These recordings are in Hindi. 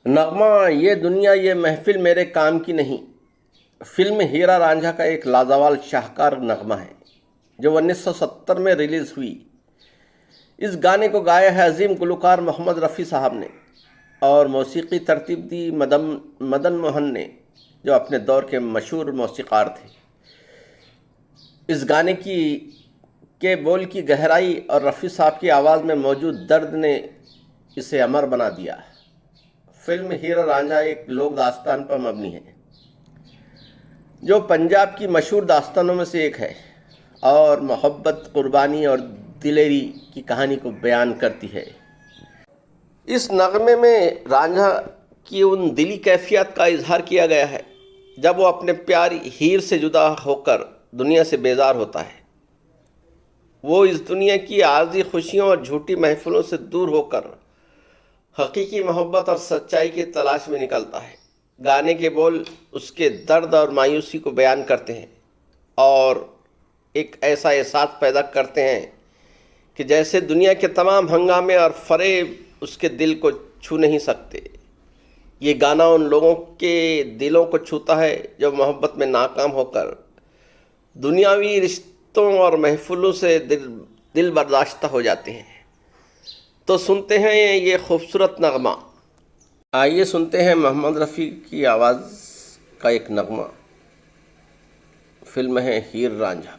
नगमा ये दुनिया ये महफिल मेरे काम की नहीं। फिल्म हीरा रांझा का एक लाजवाब शाहकार नगमा है जो 1970 में रिलीज़ हुई। इस गाने को गाया है अजीम गुलकार मोहम्मद रफ़ी साहब ने और मौसीकी तरतीब दी मदन मोहन ने, जो अपने दौर के मशहूर मौसीकार थे। इस गाने के बोल की गहराई और रफ़ी साहब की आवाज़ में मौजूद दर्द ने इसे अमर बना दिया। फिल्म हीरा रांझा एक लोक दास्तान पर मबनी है जो पंजाब की मशहूर दास्तानों में से एक है और मोहब्बत, कुर्बानी और दिलेरी की कहानी को बयान करती है। इस नगमे में रांझा की उन दिली कैफियत का इजहार किया गया है जब वो अपने प्यारी हीर से जुदा होकर दुनिया से बेजार होता है। वो इस दुनिया की आर्जी खुशियों और झूठी महफिलों से दूर होकर हकीकी मोहब्बत और सच्चाई की तलाश में निकलता है। गाने के बोल उसके दर्द और मायूसी को बयान करते हैं और एक ऐसा एहसास पैदा करते हैं कि जैसे दुनिया के तमाम हंगामे और फरेब उसके दिल को छू नहीं सकते। ये गाना उन लोगों के दिलों को छूता है जो मोहब्बत में नाकाम होकर दुनियावी रिश्तों और महफिलों से दिल बर्दाश्त हो जाते हैं। तो सुनते हैं ये खूबसूरत नगमा। आइए सुनते हैं मोहम्मद रफ़ी की आवाज़ का एक नगमा। फिल्म है हीर रांझा।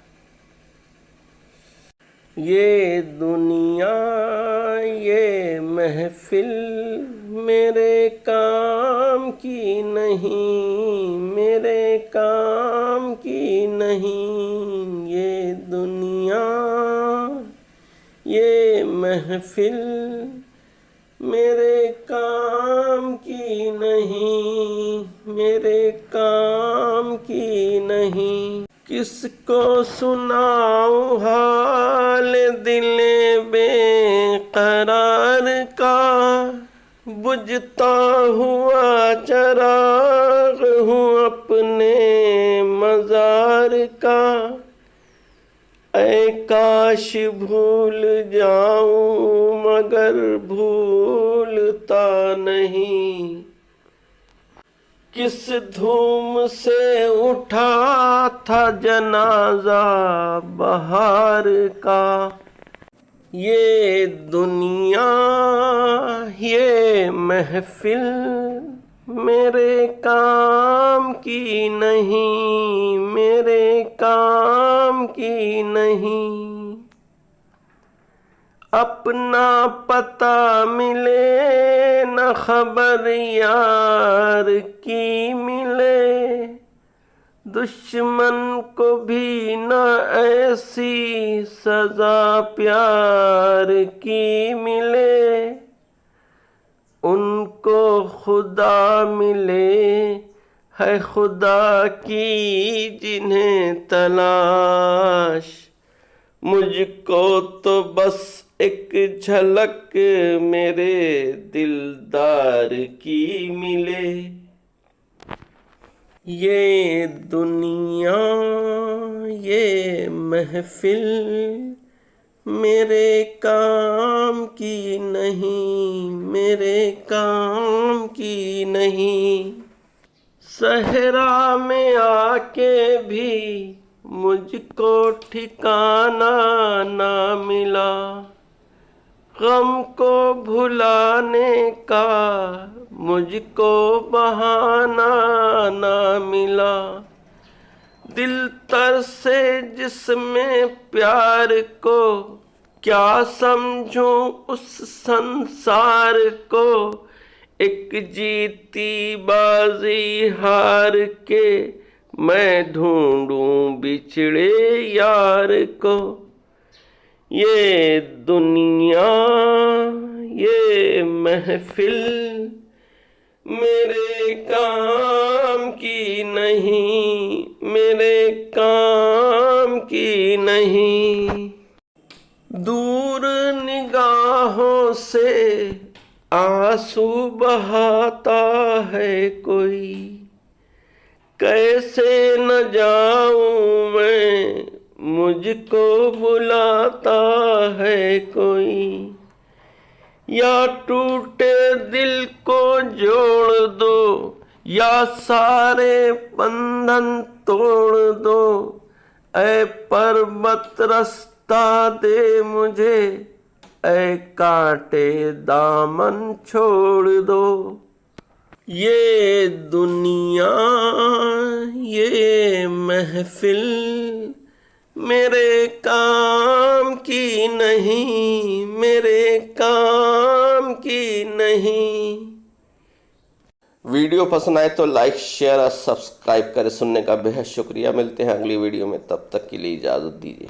ये दुनिया ये महफिल मेरे काम की नहीं, मेरे काम की नहीं। ये दुनिया ये महफिल मेरे काम की नहीं, मेरे काम की नहीं। किसको सुनाऊं हाल दिले बेकरार का, बुझता हुआ चराग हूँ अपने मज़ार का। ऐ काश भूल जाऊं मगर भूलता नहीं। किस धूम से उठा था जनाजा बहार का। ये दुनिया ये महफिल मेरे काम की नहीं, मेरे काम की नहीं। अपना पता मिले न खबर यार की मिले, दुश्मन को भी न ऐसी सजा प्यार की मिले। उनको खुदा मिले है खुदा की जिन्हें तलाश, मुझको तो बस एक झलक मेरे दिलदार की मिले। ये दुनिया ये महफिल मेरे काम की नहीं, मेरे काम की नहीं। सहरा में आके भी मुझको ठिकाना ना मिला, गम को भुलाने का मुझको बहाना ना मिला। दिल तरसे जिसमें प्यार को, क्या समझूं उस संसार को। एक जीती बाजी हार के मैं ढूंढूं बिछड़े यार को। ये दुनिया ये महफिल मेरे काम की नहीं, मेरे काम की नहीं। दूर निगाहों से आंसू बहाता है कोई, कैसे न जाऊं मैं मुझको बुलाता है कोई। या टूटे दिल को जोड़ दो, या सारे बंधन तोड़ दो। ऐ पर्वत रास्ता दे मुझे, ऐ कांटे दामन छोड़ दो। ये दुनिया ये महफिल मेरे काम की नहीं, मेरे काम की नहीं। वीडियो पसंद आए तो लाइक शेयर और सब्सक्राइब करें। सुनने का बेहद शुक्रिया। मिलते हैं अगली वीडियो में, तब तक के लिए इजाज़त दीजिए।